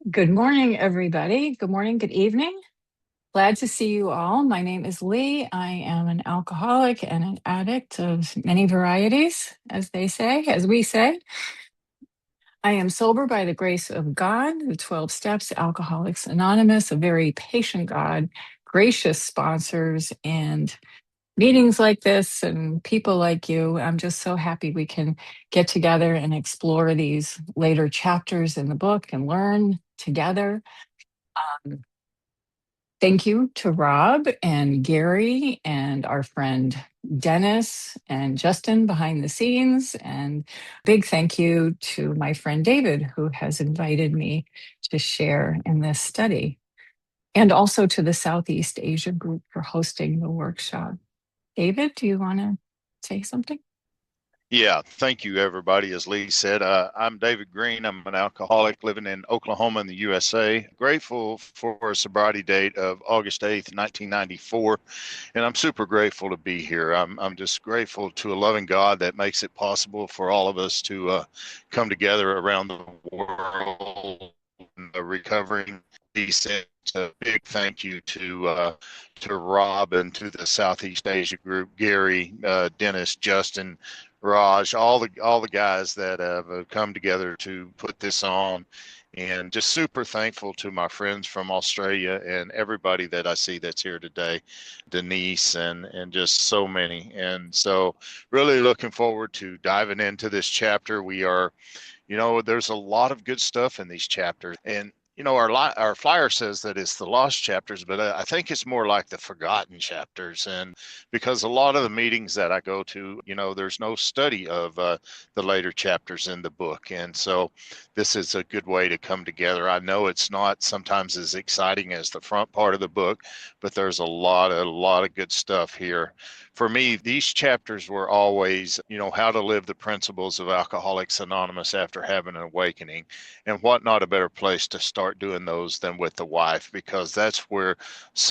Good morning, everybody. Good morning, good evening. Glad to see you all. My name is Lee. I am an alcoholic and an addict of many varieties, as they say, as we say. I am sober by the grace of God, the 12 Steps, Alcoholics Anonymous, a very patient God, gracious sponsors, and meetings like this, and people like you. I'm just so happy we can get together and explore these later chapters in the book and learn together. Um, Thank you to Rob and Gary and our friend Dennis and Justin behind the scenes. And big thank you to my friend David, who has invited me to share in this study. And also to the Southeast Asia group for hosting the workshop. David, do you want to say something? Yeah, thank you, everybody. As Lee said, I'm David Green. I'm an alcoholic living in Oklahoma in the USA. Grateful for a sobriety date of August 8th, 1994. And I'm super grateful to be here. I'm just grateful to a loving God that makes it possible for all of us to come together around the world recovering. He said a big thank you to Rob and to the Southeast Asia group, Gary, Dennis, Justin, Raj, all the guys that have come together to put this on, and just super thankful to my friends from Australia and everybody that I see that's here today, Denise and just so many. And so really looking forward to diving into this chapter. There's a lot of good stuff in these chapters, and our flyer says that it's the lost chapters, but I think it's more like the forgotten chapters. And because a lot of the meetings that I go to, there's no study of the later chapters in the book, and so this is a good way to come together. I know it's not sometimes as exciting as the front part of the book, but there's a lot of good stuff here. For me, these chapters were always, how to live the principles of Alcoholics Anonymous after having an awakening. And what not a better place to start doing those than with the wife, because that's where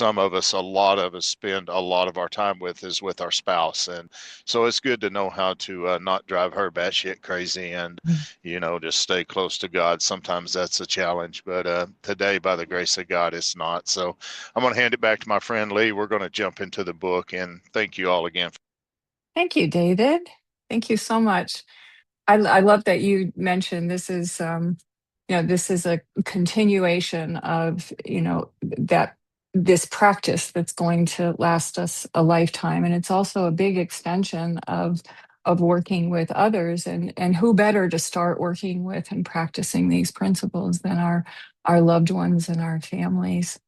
a lot of us spend a lot of our time with is with our spouse. And so it's good to know how to not drive her batshit crazy and, just stay close to God. Sometimes that's a challenge, but today, by the grace of God, it's not. So I'm going to hand it back to my friend Lee. We're going to jump into the book, and thank you all again. Thank you, David. Thank you so much. I love that you mentioned this is a continuation of, that this practice that's going to last us a lifetime. And it's also a big extension of working with others, and who better to start working with and practicing these principles than our loved ones and our families.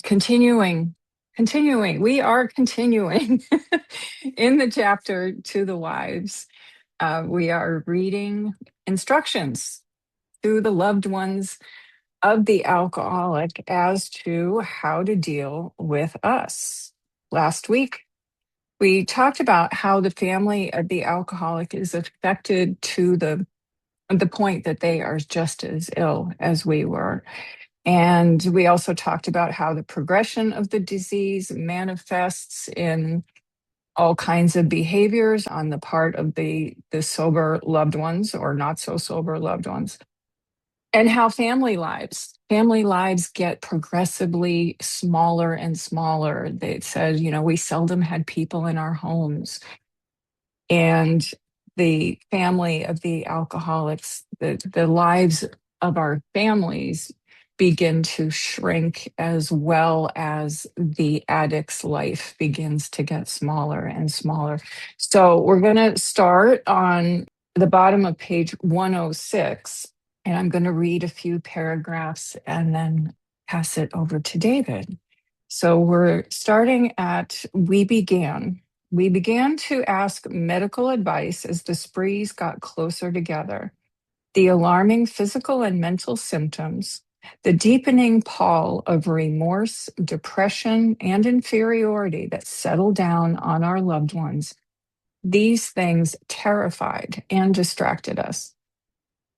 Continuing, we are continuing in the chapter to the wives. We are reading instructions to the loved ones of the alcoholic as to how to deal with us. Last week, we talked about how the family of the alcoholic is affected to the point that they are just as ill as we were. And we also talked about how the progression of the disease manifests in all kinds of behaviors on the part of the sober loved ones or not so sober loved ones, and how family lives get progressively smaller and smaller. They said, we seldom had people in our homes, and the family of the alcoholics, the lives of our families begin to shrink, as well as the addict's life begins to get smaller and smaller. So we're going to start on the bottom of page 106, and I'm going to read a few paragraphs and then pass it over to David. So we're starting at we began. We began to ask medical advice as the sprees got closer together. The alarming physical and mental symptoms, the deepening pall of remorse, depression, and inferiority that settled down on our loved ones, these things terrified and distracted us.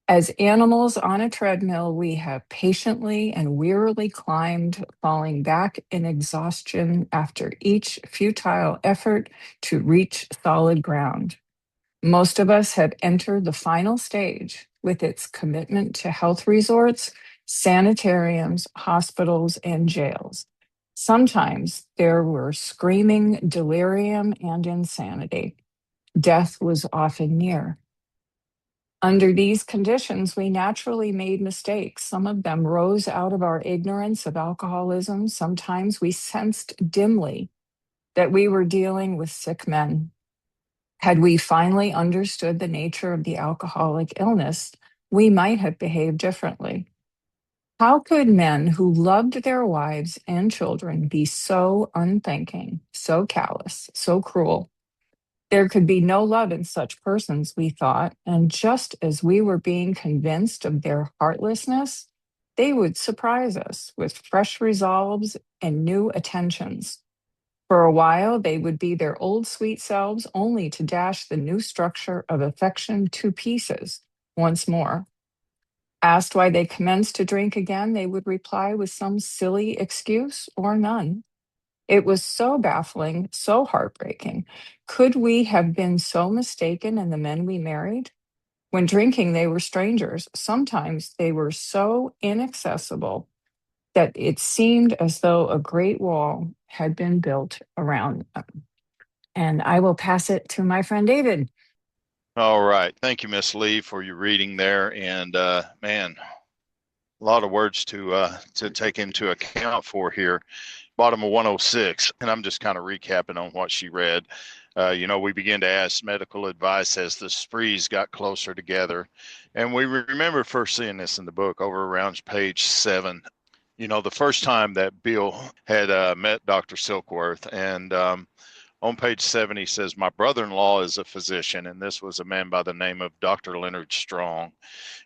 As animals on a treadmill, we have patiently and wearily climbed, falling back in exhaustion after each futile effort to reach solid ground. Most of us have entered the final stage with its commitment to health resorts, sanitariums, hospitals, and jails. Sometimes there were screaming delirium and insanity. Death was often near. Under these conditions, we naturally made mistakes. Some of them rose out of our ignorance of alcoholism. Sometimes we sensed dimly that we were dealing with sick men. Had we finally understood the nature of the alcoholic illness, we might have behaved differently. How could men who loved their wives and children be so unthinking, so callous, so cruel? There could be no love in such persons, we thought, and just as we were being convinced of their heartlessness, they would surprise us with fresh resolves and new attentions. For a while, they would be their old sweet selves, only to dash the new structure of affection to pieces once more. Asked why they commenced to drink again, they would reply with some silly excuse or none. It was so baffling, so heartbreaking. Could we have been so mistaken in the men we married? When drinking, they were strangers. Sometimes they were so inaccessible that it seemed as though a great wall had been built around them. And I will pass it to my friend David. All right. Thank you, Miss Lee, for your reading there. And man, a lot of words to take into account for here. Bottom of 106, and I'm just kind of recapping on what she read. We began to ask medical advice as the sprees got closer together. And we remember first seeing this in the book over around page 7. The first time that Bill had met Dr. Silkworth. And on page 7, he says, "My brother-in-law is a physician," and this was a man by the name of Dr. Leonard Strong.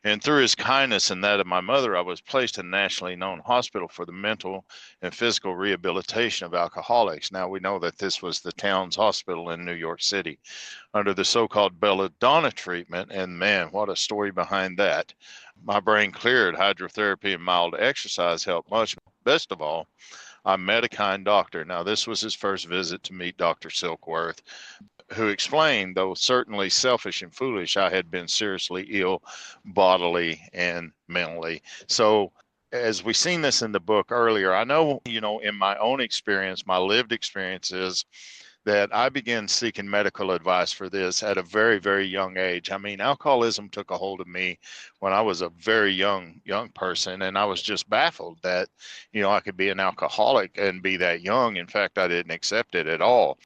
"And through his kindness and that of my mother, I was placed in a nationally known hospital for the mental and physical rehabilitation of alcoholics." Now, we know that this was the Towns Hospital in New York City under the so-called belladonna treatment. And man, what a story behind that. My brain cleared, hydrotherapy and mild exercise helped much. Best of all, I met a kind doctor. Now, this was his first visit to meet Dr. Silkworth, who explained, though certainly selfish and foolish, I had been seriously ill bodily and mentally. So, as we seen this in the book earlier, I know, in my own experience, my lived experiences, that I began seeking medical advice for this at a very, very young age. I mean, alcoholism took a hold of me when I was a very young person, and I was just baffled that, I could be an alcoholic and be that young. In fact, I didn't accept it at all.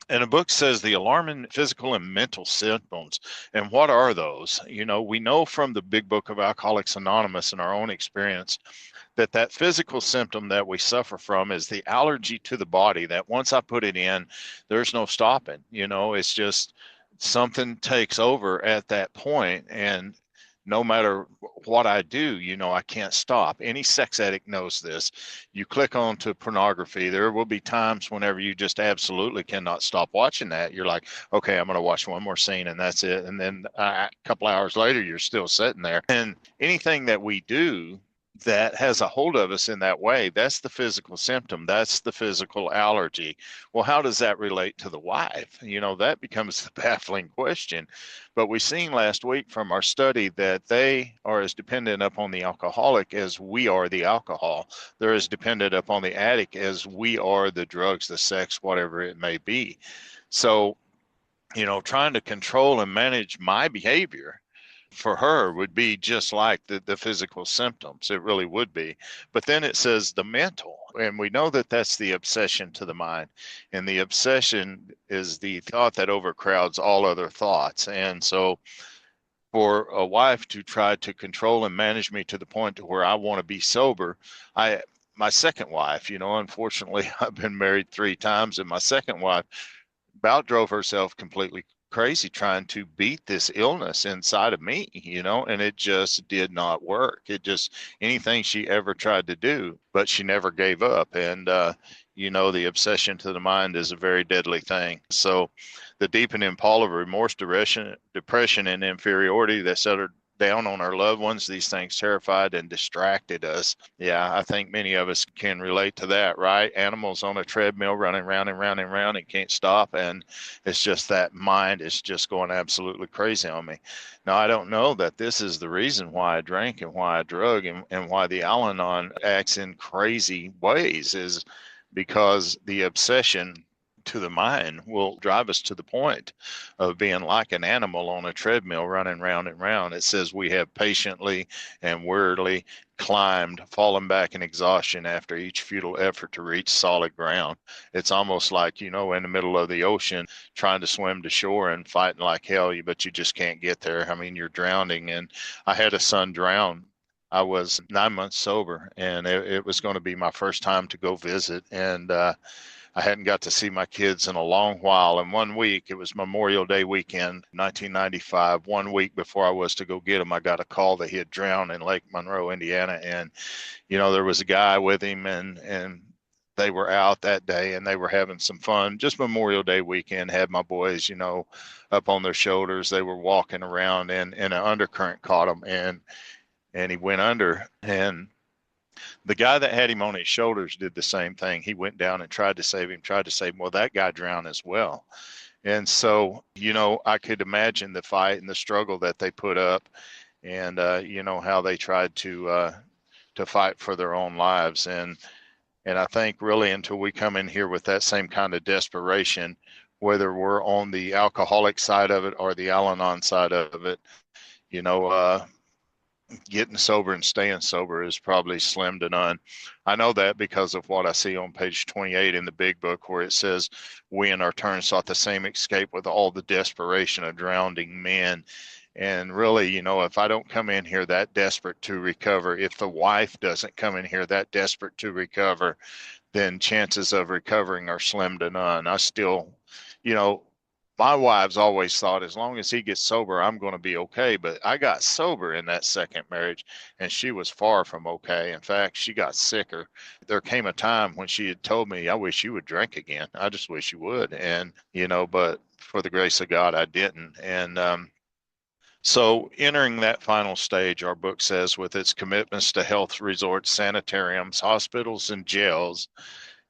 And the book says the alarming physical and mental symptoms. And what are those? We know from the big book of Alcoholics Anonymous and our own experience that physical symptom that we suffer from is the allergy to the body, that once I put it in, there's no stopping. It's just something takes over at that point. And no matter what I do, I can't stop. Any sex addict knows this. You click on to pornography, there will be times whenever you just absolutely cannot stop watching that. You're like, okay, I'm going to watch one more scene and that's it. And then a couple hours later, you're still sitting there. And anything that we do that has a hold of us in that way, that's the physical symptom. That's the physical allergy. Well, how does that relate to the wife? That becomes the baffling question. But we seen last week from our study that they are as dependent upon the alcoholic as we are the alcohol. They're as dependent upon the addict as we are the drugs, the sex, whatever it may be. So, trying to control and manage my behavior for her would be just like the physical symptoms. It really would be. But then it says the mental, and we know that that's the obsession to the mind. And the obsession is the thought that overcrowds all other thoughts. And so for a wife to try to control and manage me to the point to where I want to be sober, my second wife, unfortunately, I've been married 3 times, and my second wife about drove herself completely crazy trying to beat this illness inside of me, and it just did not work. It just, anything she ever tried to do, but she never gave up. And, the obsession to the mind is a very deadly thing. So the deepening pall of remorse, depression, and inferiority that down on our loved ones. These things terrified and distracted us. Yeah, I think many of us can relate to that, right? Animals on a treadmill running round and round and round and can't stop. And it's just that mind is just going absolutely crazy on me. Now, I don't know that this is the reason why I drank and why I drug and why the Al-Anon acts in crazy ways is because the obsession to the mind will drive us to the point of being like an animal on a treadmill running round and round. It says we have patiently and wearily climbed, fallen back in exhaustion after each futile effort to reach solid ground. It's almost like, in the middle of the ocean trying to swim to shore and fighting like hell, but you just can't get there. I mean, you're drowning. And I had a son drown. I was 9 months sober, and it was going to be my first time to go visit. And I hadn't got to see my kids in a long while. And one week, it was Memorial Day weekend, 1995. One week before I was to go get him, I got a call that he had drowned in Lake Monroe, Indiana. And, there was a guy with him, and they were out that day and they were having some fun. Just Memorial Day weekend, had my boys, up on their shoulders. They were walking around, and an undercurrent caught him, and he went under. And the guy that had him on his shoulders did the same thing. He went down and tried to save him, tried to save him. Well, that guy drowned as well. And so, I could imagine the fight and the struggle that they put up, and how they tried to fight for their own lives. And I think really until we come in here with that same kind of desperation, whether we're on the alcoholic side of it or the Al-Anon side of it, you know, getting sober and staying sober is probably slim to none. I know that because of what I see on page 28 in the big book, where it says, we in our turn sought the same escape with all the desperation of drowning men. And really, if I don't come in here that desperate to recover, if the wife doesn't come in here that desperate to recover, then chances of recovering are slim to none. I still, you know, my wives always thought as long as he gets sober, I'm going to be okay. But I got sober in that second marriage, and she was far from okay. In fact, she got sicker. There came a time when she had told me, I wish you would drink again. I just wish you would. And, but for the grace of God, I didn't. And, so entering that final stage, our book says, with its commitments to health resorts, sanitariums, hospitals, and jails,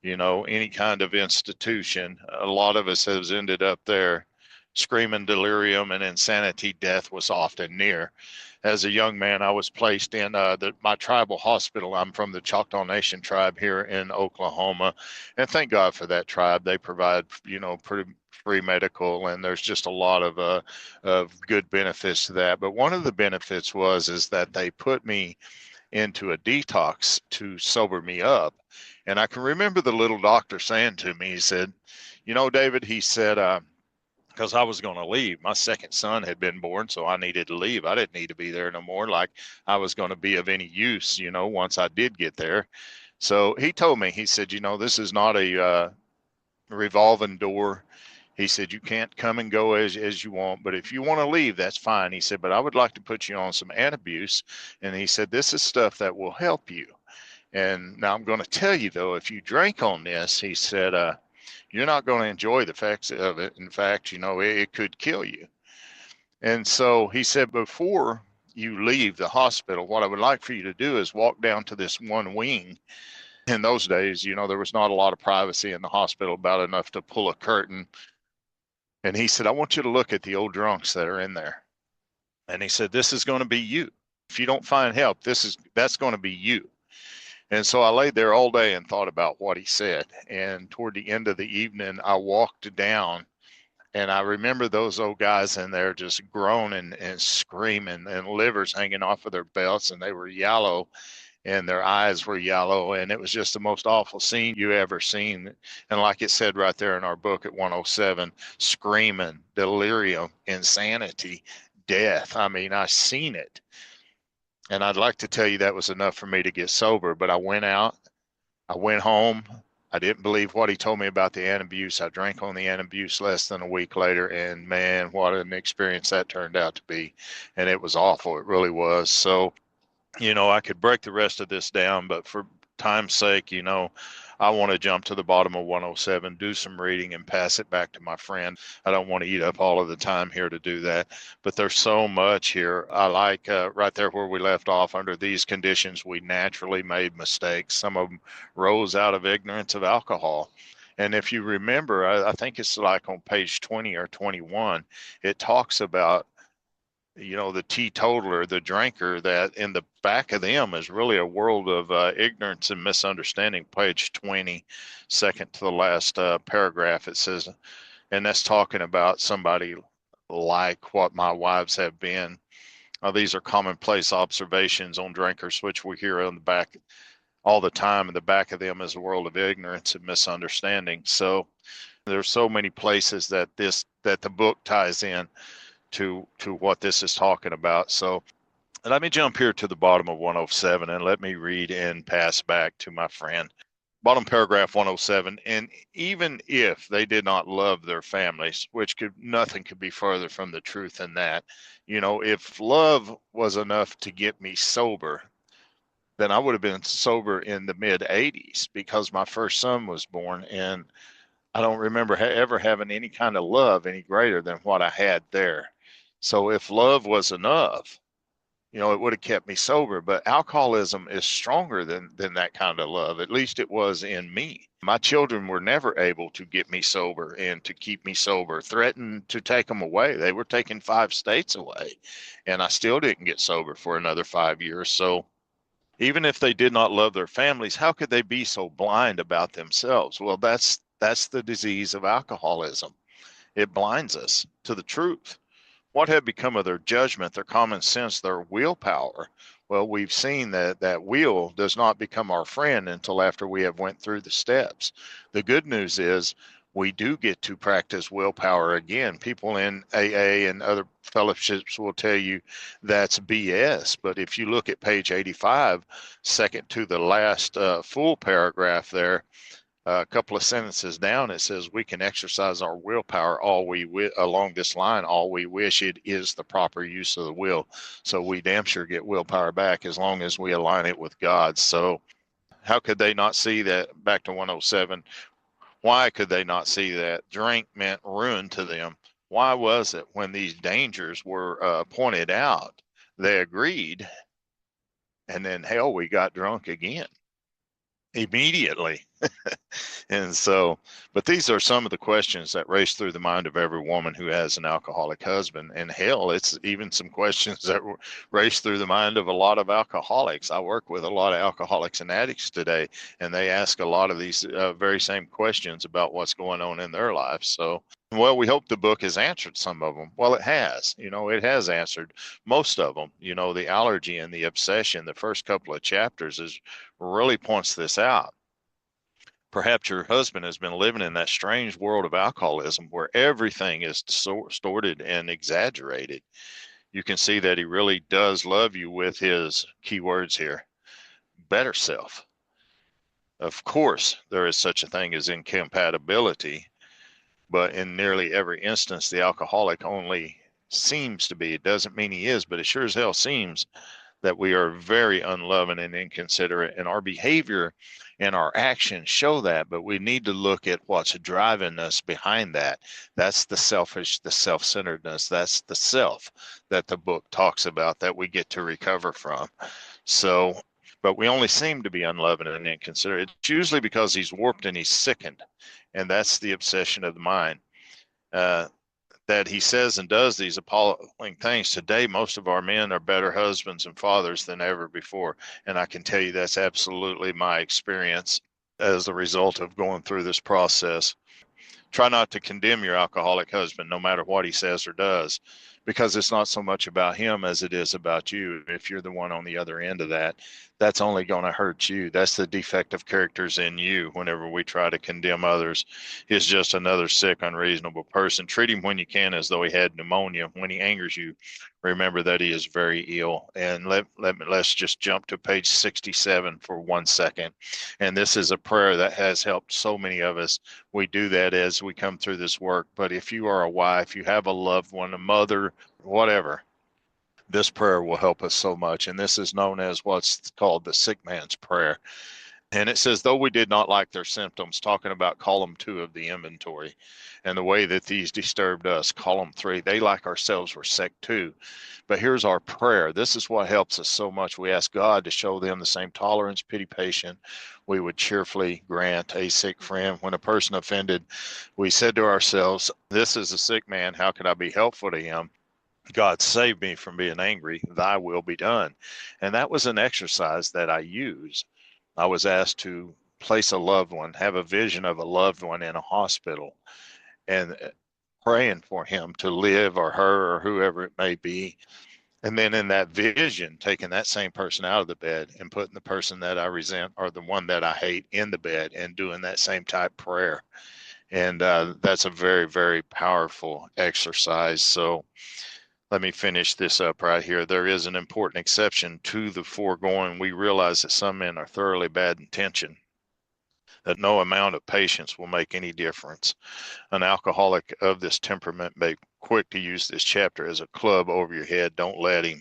any kind of institution. A lot of us has ended up there. Screaming delirium and insanity, death was often near. As a young man, I was placed in my tribal hospital. I'm from the Choctaw Nation tribe here in Oklahoma, and thank God for that tribe. They provide, pretty free medical, and there's just a lot of good benefits to that. But one of the benefits is that they put me into a detox to sober me up. And I can remember the little doctor saying to me, he said, David, he said, because I was going to leave. My second son had been born, so I needed to leave. I didn't need to be there no more. Like I was going to be of any use, once I did get there. So he told me, he said, this is not a revolving door. He said, you can't come and go as you want, but if you want to leave, that's fine. He said, but I would like to put you on some antabuse. And he said, this is stuff that will help you. And now I'm going to tell you, though, if you drink on this, he said, you're not going to enjoy the effects of it. In fact, it could kill you. And so he said, before you leave the hospital, what I would like for you to do is walk down to this one wing. In those days, there was not a lot of privacy in the hospital, about enough to pull a curtain. And he said, I want you to look at the old drunks that are in there. And he said, this is going to be you. If you don't find help, that's going to be you. And so I laid there all day and thought about what he said. And toward the end of the evening, I walked down, and I remember those old guys in there just groaning and screaming, and livers hanging off of their belts, and they were yellow, and their eyes were yellow. And it was just the most awful scene you ever seen. And like it said right there in our book at 107, screaming, delirium, insanity, death. I mean, I seen it. And I'd like to tell you that was enough for me to get sober, but I went out, I went home. I didn't believe what he told me about the antabuse. I drank on the antabuse less than a week later, and man, what an experience that turned out to be. And it was awful. It really was. So, I could break the rest of this down, but time's sake, I want to jump to the bottom of 107, do some reading, and pass it back to my friend. I don't want to eat up all of the time here to do that, but there's so much here. I like right there where we left off. Under these conditions, we naturally made mistakes. Some of them rose out of ignorance of alcohol. And if you remember, I think it's like on page 20 or 21, it talks about the teetotaler, the drinker, that in the back of them is really a world of ignorance and misunderstanding. Page 20, second to the last paragraph, it says, and that's talking about somebody like what my wives have been. These are commonplace observations on drinkers, which we hear on the back all the time. In the back of them is a world of ignorance and misunderstanding. So there's so many places that the book ties in to what this is talking about. So let me jump here to the bottom of 107 and let me read and pass back to my friend. Bottom paragraph 107. And even if they did not love their families, which nothing could be further from the truth than that, if love was enough to get me sober, then I would have been sober in the mid 80s because my first son was born, and I don't remember ever having any kind of love any greater than what I had there. So if love was enough, it would have kept me sober. But alcoholism is stronger than that kind of love. At least it was in me. My children were never able to get me sober and to keep me sober, threatened to take them away. They were taking 5 states away, and I still didn't get sober for another 5 years. So even if they did not love their families, how could they be so blind about themselves? Well, that's the disease of alcoholism. It blinds us to the truth. What had become of their judgment, their common sense, their willpower? Well, we've seen that will does not become our friend until after we have went through the steps. The good news is we do get to practice willpower again. People in AA and other fellowships will tell you that's BS. But if you look at page 85, second to the last full paragraph there, a couple of sentences down, it says we can exercise our willpower along this line all we wish. It is the proper use of the will. So we damn sure get willpower back as long as we align it with God. So how could they not see that? Back to 107. Why could they not see that drink meant ruin to them? Why was it when these dangers were pointed out, they agreed, and then hell, we got drunk again immediately? And so, but these are some of the questions that race through the mind of every woman who has an alcoholic husband. And hell, it's even some questions that race through the mind of a lot of alcoholics. I work with a lot of alcoholics and addicts today, and they ask a lot of these very same questions about what's going on in their lives. So, well, we hope the book has answered some of them. Well, it has. It has answered most of them. The allergy and the obsession, the first couple of chapters really points this out. Perhaps your husband has been living in that strange world of alcoholism where everything is distorted and exaggerated. You can see that he really does love you with his key words here, better self. Of course, there is such a thing as incompatibility, but in nearly every instance, the alcoholic only seems to be. It doesn't mean he is, but it sure as hell seems that we are very unloving and inconsiderate, and our behavior and our actions show that. But we need to look at what's driving us behind that. That's the selfish, the self-centeredness. That's the self that the book talks about that we get to recover from. So, but we only seem to be unloving and inconsiderate. It's usually because he's warped and he's sickened, and that's the obsession of the mind. That he says and does these appalling things. Today, most of our men are better husbands and fathers than ever before. And I can tell you that's absolutely my experience as a result of going through this process. Try not to condemn your alcoholic husband, no matter what he says or does, because it's not so much about him as it is about you. If you're the one on the other end of that, that's only going to hurt you. That's the defective characters in you. Whenever we try to condemn others, is just another sick, unreasonable person. Treat him when you can as though he had pneumonia. When he angers you, remember that he is very ill. And let's just jump to page 67 for 1 second. And this is a prayer that has helped so many of us. We do that as we come through this work. But if you are a wife, you have a loved one, a mother, whatever, this prayer will help us so much. And this is known as what's called the sick man's prayer. And it says, though we did not like their symptoms, talking about column 2 of the inventory and the way that these disturbed us, column 3, they, like ourselves, were sick too. But here's our prayer. This is what helps us so much. We ask God to show them the same tolerance, pity, patience we would cheerfully grant a sick friend. When a person offended, we said to ourselves, this is a sick man. How can I be helpful to him? God save me from being angry. Thy will be done. And that was an exercise that I used. I was asked to place a loved one, have a vision of a loved one in a hospital, and praying for him to live, or her, or whoever it may be. And then in that vision, taking that same person out of the bed and putting the person that I resent or the one that I hate in the bed and doing that same type prayer. And that's a very, very powerful exercise. So let me finish this up right here. There is an important exception to the foregoing. We realize that some men are thoroughly bad intention, that no amount of patience will make any difference. An alcoholic of this temperament may be quick to use this chapter as a club over your head. Don't let him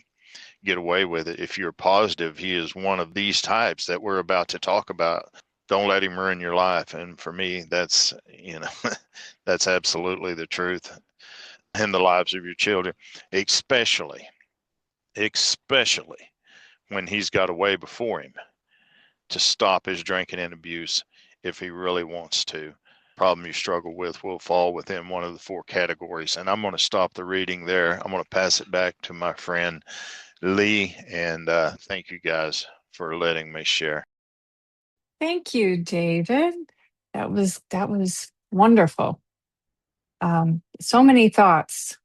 get away with it. If you're positive he is one of these types that we're about to talk about, don't let him ruin your life. And for me, that's, that's absolutely the truth in the lives of your children, especially when he's got a way before him to stop his drinking and abuse if he really wants to. Problem you struggle with will fall within one of the 4 categories. And I'm going to stop the reading there. I'm going to pass it back to my friend Lee, and thank you guys for letting me share. Thank you, David. That was wonderful. So many thoughts.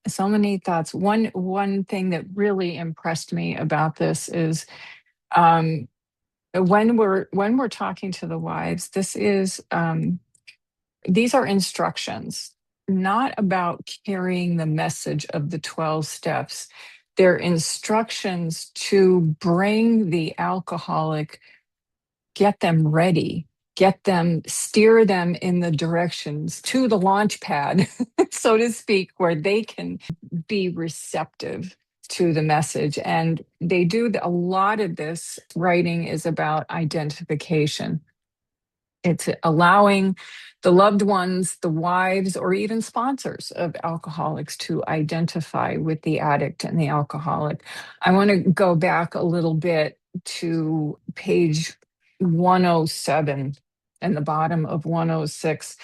So many thoughts. One thing that really impressed me about this is um, when we're talking to the wives, these are instructions, not about carrying the message of the 12 steps. They're instructions to bring the alcoholic, get them ready, steer them in the directions to the launch pad, so to speak, where they can be receptive to the message. And they do a lot of this writing is about identification. It's allowing the loved ones, the wives, or even sponsors of alcoholics to identify with the addict and the alcoholic. I want to go back a little bit to page 107 and the bottom of 106.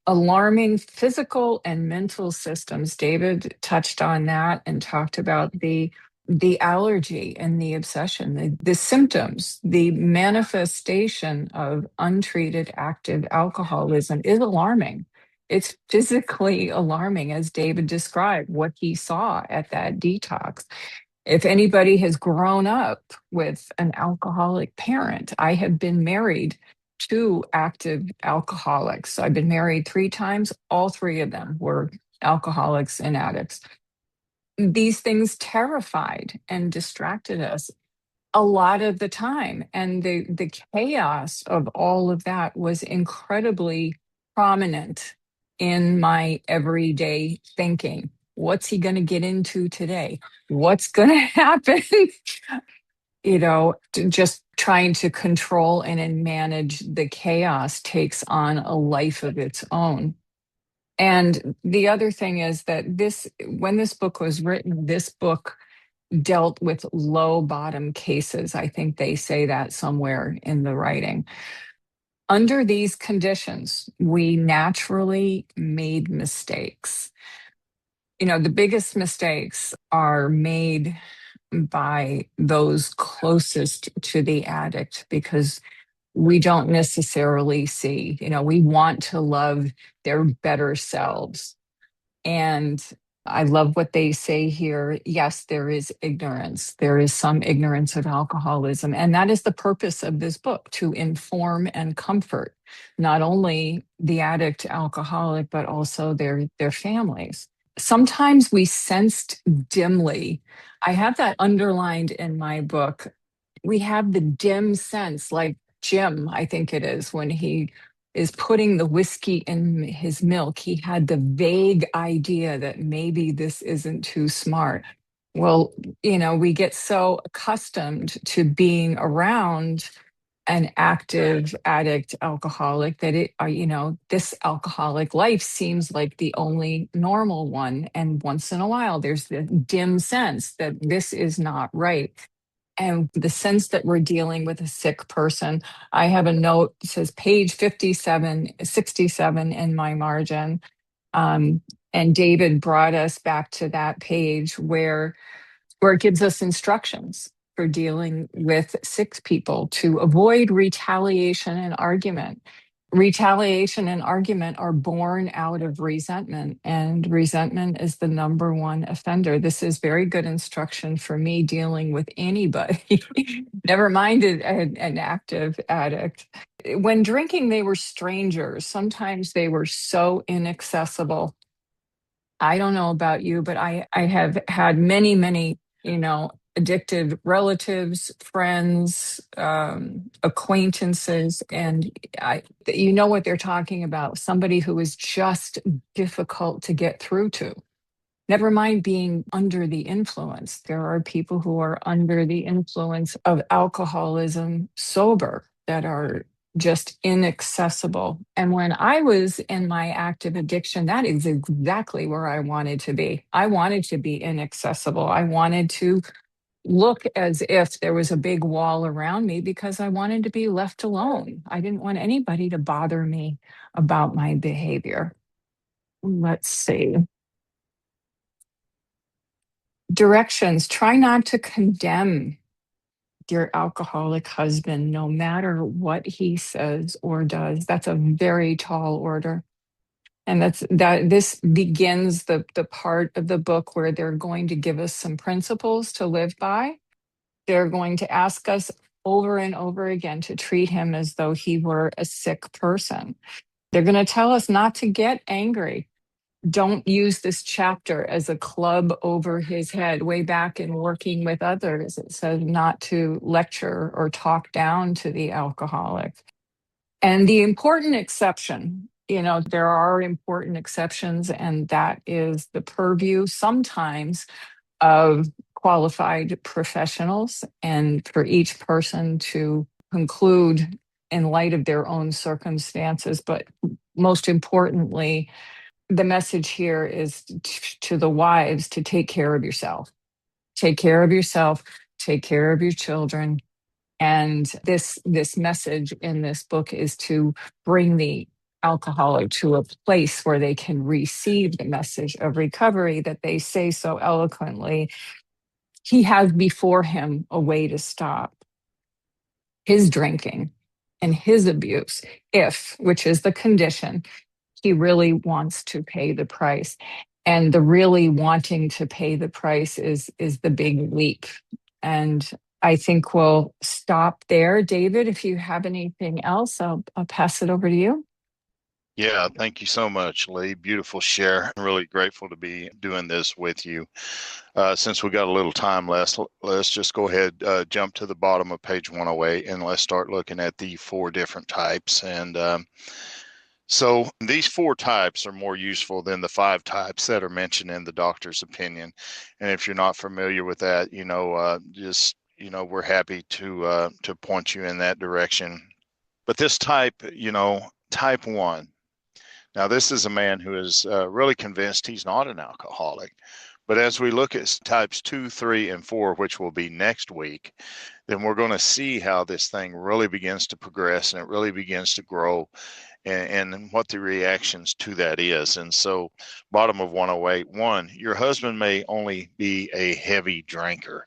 Alarming physical and mental systems. David touched on that and talked about the allergy and the obsession, the symptoms, the manifestation of untreated active alcoholism is alarming. It's physically alarming, as David described, what he saw at that detox. If anybody has grown up with an alcoholic parent, I have been married to active alcoholics. I've been married 3 times. All 3 of them were alcoholics and addicts. These things terrified and distracted us a lot of the time. And the chaos of all of that was incredibly prominent in my everyday thinking. What's he going to get into today? What's going to happen? Just trying to control and manage the chaos takes on a life of its own. And the other thing is that when this book was written, this book dealt with low bottom cases. I think they say that somewhere in the writing. Under these conditions, we naturally made mistakes. The biggest mistakes are made by those closest to the addict because we don't necessarily see. We want to love their better selves. And I love what they say here. Yes, there is ignorance. There is some ignorance of alcoholism. And that is the purpose of this book, to inform and comfort not only the addict alcoholic, but also their families. Sometimes we sensed dimly. I have that underlined in my book. We have the dim sense, like Jim, I think it is, when he is putting the whiskey in his milk, he had the vague idea that maybe this isn't too smart. Well, we get so accustomed to being around an active addict alcoholic that this alcoholic life seems like the only normal one. And once in a while, there's the dim sense that this is not right. And the sense that we're dealing with a sick person. I have a note that says page 67 in my margin. Um, and David brought us back to that page where it gives us instructions for dealing with sick people to avoid retaliation and argument. Retaliation and argument are born out of resentment, and resentment is the number one offender. This is very good instruction for me dealing with anybody, never mind an active addict. When drinking, they were strangers. Sometimes they were so inaccessible. I don't know about you, but I have had many, addicted relatives, friends, acquaintances, and you know what they're talking about. Somebody who is just difficult to get through to. Never mind being under the influence. There are people who are under the influence of alcoholism sober that are just inaccessible. And when I was in my active addiction, that is exactly where I wanted to be. I wanted to be inaccessible. I wanted to look as if there was a big wall around me because I wanted to be left alone. I didn't want anybody to bother me about my behavior. Let's see. Directions: try not to condemn your alcoholic husband, no matter what he says or does. That's a very tall order. And this begins the part of the book where they're going to give us some principles to live by. They're going to ask us over and over again to treat him as though he were a sick person. They're going to tell us not to get angry. Don't use this chapter as a club over his head. Way back in Working with Others, it says not to lecture or talk down to the alcoholic. And the important exception, there are important exceptions, and that is the purview sometimes of qualified professionals, and for each person to conclude in light of their own circumstances. But most importantly, the message here is to the wives to take care of yourself. Take care of yourself, take care of your children. And this message in this book is to bring the alcoholic to a place where they can receive the message of recovery that they say so eloquently. He has before him a way to stop his drinking and his abuse, if, which is the condition, he really wants to pay the price. And the really wanting to pay the price is the big leap. And I think we'll stop there. David, if you have anything else, I'll pass it over to you. Yeah, thank you so much, Lee. Beautiful share. I'm really grateful to be doing this with you. Since we got a little time left, let's just go ahead, jump to the bottom of page 108, and let's start looking at the four different types. And so these four types are more useful than the five types that are mentioned in the doctor's opinion. And if you're not familiar with that, just we're happy to point you in that direction. But this type, type one. Now, this is a man who is really convinced he's not an alcoholic. But as we look at types 2, 3, and 4, which will be next week, then we're going to see how this thing really begins to progress and it really begins to grow, and what the reactions to that is. And so, bottom of 108, 1, your husband may only be a heavy drinker.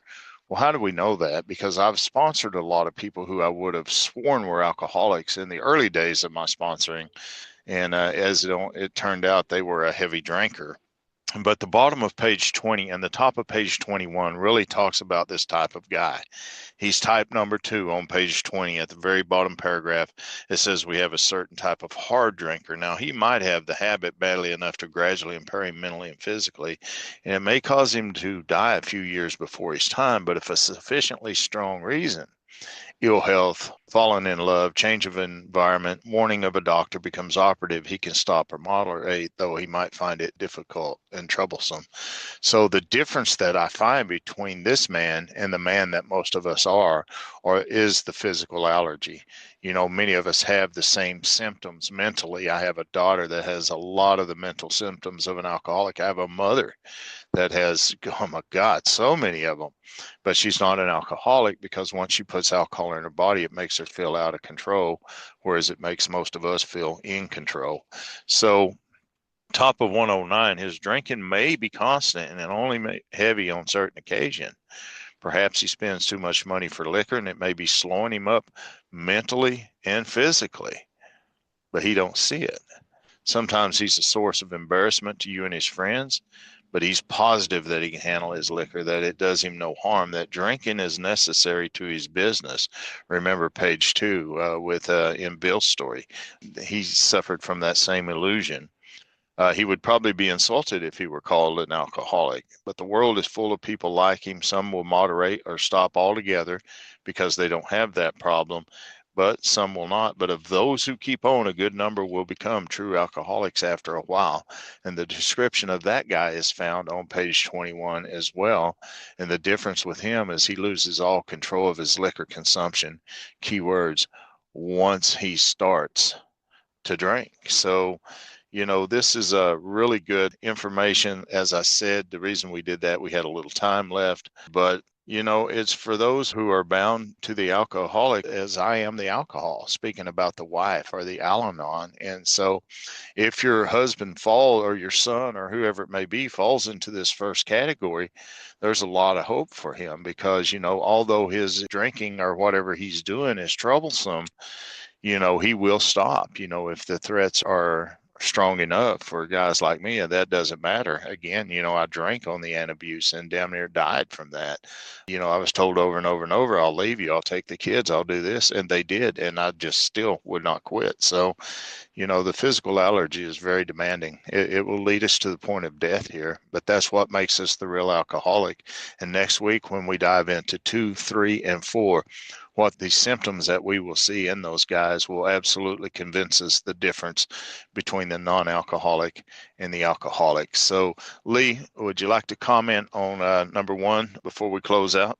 Well, how do we know that? Because I've sponsored a lot of people who I would have sworn were alcoholics in the early days of my sponsoring. And as it turned out, they were a heavy drinker. But the bottom of page 20 and the top of page 21 really talks about this type of guy. He's type number 2 on page 20 at the very bottom paragraph. It says we have a certain type of hard drinker. Now, he might have the habit badly enough to gradually impair him mentally and physically, and it may cause him to die a few years before his time, but if a sufficiently strong reason, ill health, falling in love, change of environment, warning of a doctor becomes operative. He can stop or moderate, though he might find it difficult and troublesome. So the difference that I find between this man and the man that most of us are, or is the physical allergy. You know, many of us have the same symptoms mentally. I have a daughter that has a lot of the mental symptoms of an alcoholic. I have a mother that has, oh my God, so many of them. But she's not an alcoholic because once she puts alcohol in her body, it makes her feel out of control, whereas it makes most of us feel in control. So, top of 109, his drinking may be constant and only heavy on certain occasions. Perhaps he spends too much money for liquor and it may be slowing him up mentally and physically, but he don't see it. Sometimes he's a source of embarrassment to you and his friends, but he's positive that he can handle his liquor, that it does him no harm, that drinking is necessary to his business. Remember page 2 with in Bill's story. He suffered from that same illusion. He would probably be insulted if he were called an alcoholic, but the world is full of people like him. Some will moderate or stop altogether because they don't have that problem, but some will not. But of those who keep on, a good number will become true alcoholics after a while. And the description of that guy is found on page 21 as well. And the difference with him is he loses all control of his liquor consumption. Keywords, once he starts to drink. So, you know, this is a really good information. As I said, the reason we did that, we had a little time left, but you know, it's for those who are bound to the alcoholic, as I am the alcohol, speaking about the wife or the Al-Anon. And so if your husband fall or your son or whoever it may be falls into this first category, there's a lot of hope for him because, you know, although his drinking or whatever he's doing is troublesome, you know, he will stop, you know, if the threats are strong enough for guys like me, and that doesn't matter. Again, you know, I drank on the Antabuse and damn near died from that. You know, I was told over and over and over, I'll leave you, I'll take the kids, I'll do this. And they did. And I just still would not quit. So, you know, the physical allergy is very demanding. It will lead us to the point of death here, but that's what makes us the real alcoholic. And next week, when we dive into 2, 3, and 4, what the symptoms that we will see in those guys will absolutely convince us the difference between the non-alcoholic and the alcoholic. So, Lee, would you like to comment on number 1 before we close out?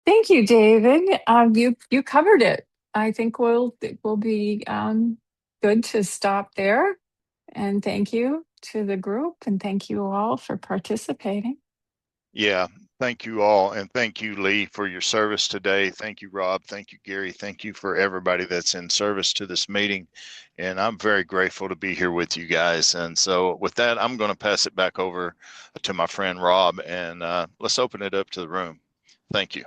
Thank you, David. You covered it. I think we'll be good to stop there. And thank you to the group, and thank you all for participating. Yeah, thank you all. And thank you, Lee, for your service today. Thank you, Rob. Thank you, Gary. Thank you for everybody that's in service to this meeting. And I'm very grateful to be here with you guys. And so, with that, I'm going to pass it back over to my friend Rob and let's open it up to the room. Thank you.